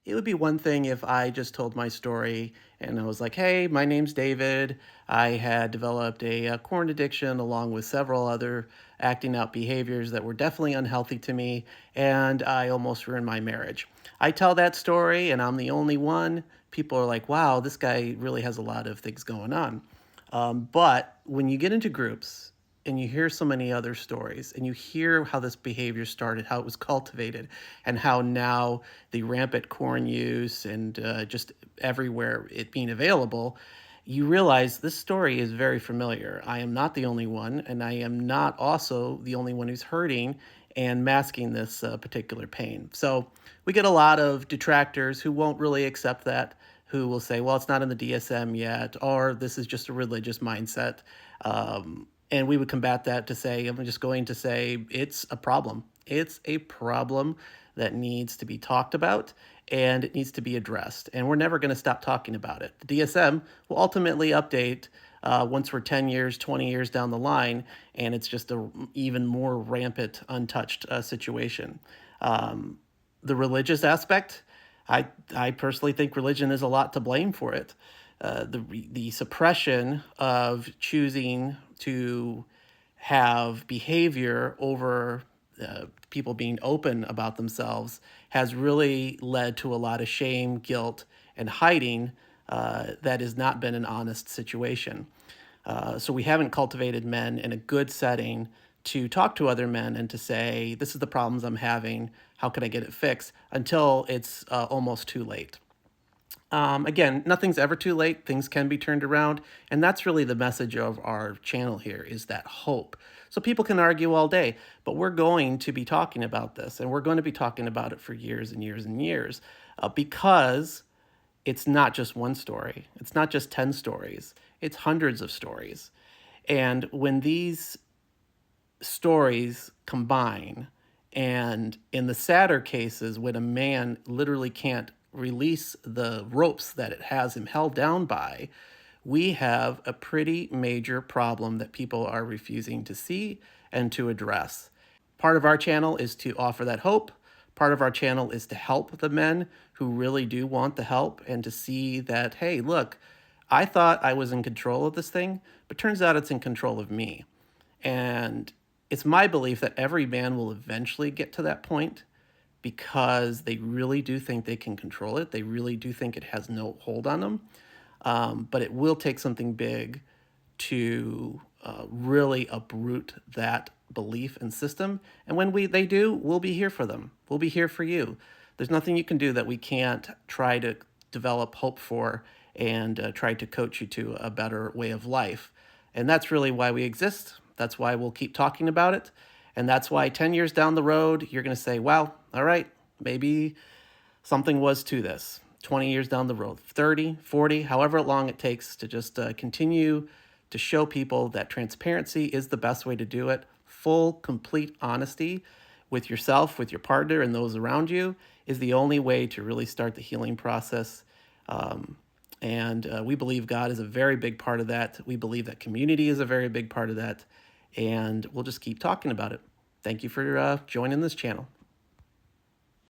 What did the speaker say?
it would be one thing if I just told my story and I was like, hey, my name's David. I had developed a corn addiction along with several other acting out behaviors that were definitely unhealthy to me, and I almost ruined my marriage. I tell that story, and I'm the only one. People are like, wow, this guy really has a lot of things going on. But when you get into groups and you hear so many other stories and you hear how this behavior started, how it was cultivated, and how now the rampant corn use and just everywhere it being available, you realize this story is very familiar. I am not the only one, and I am not also the only one who's hurting and masking this particular pain. So we get a lot of detractors who won't really accept that, who will say, well, it's not in the DSM yet, or this is just a religious mindset. And we would combat that to say, I'm just going to say, it's a problem. It's a problem that needs to be talked about and it needs to be addressed. And we're never going to stop talking about it. The DSM will ultimately update once we're 10 years, 20 years down the line, and it's just a even more rampant, untouched situation. The religious aspect, I personally think religion is a lot to blame for it. The suppression of choosing to have behavior over people being open about themselves has really led to a lot of shame, guilt, and hiding that has not been an honest situation. So we haven't cultivated men in a good setting to talk to other men and to say, this is the problems I'm having. How can I get it fixed? Until it's almost too late. Again, nothing's ever too late. Things can be turned around. And that's really the message of our channel here is that hope. So people can argue all day, but we're going to be talking about this and we're going to be talking about it for years and years and years because it's not just one story. It's not just 10 stories. It's hundreds of stories. And when these stories combine, and in the sadder cases, when a man literally can't release the ropes that it has him held down by, we have a pretty major problem that people are refusing to see and to address. Part of our channel is to offer that hope. Part of our channel is to help the men who really do want the help and to see that, hey, look, I thought I was in control of this thing, but turns out it's in control of me. And it's my belief that every man will eventually get to that point because they really do think they can control it. They really do think it has no hold on them. But it will take something big to really uproot that belief and system. And when they do, we'll be here for them. We'll be here for you. There's nothing you can do that we can't try to develop hope for and try to coach you to a better way of life. And that's really why we exist. That's why we'll keep talking about it. And that's why 10 years down the road, you're going to say, wow, all right, maybe something was to this. 20 years down the road, 30, 40, however long it takes to just continue to show people that transparency is the best way to do it. Full, complete honesty with yourself, with your partner, and those around you is the only way to really start the healing process. And we believe God is a very big part of that. We believe that community is a very big part of that. And we'll just keep talking about it. Thank you for joining this channel.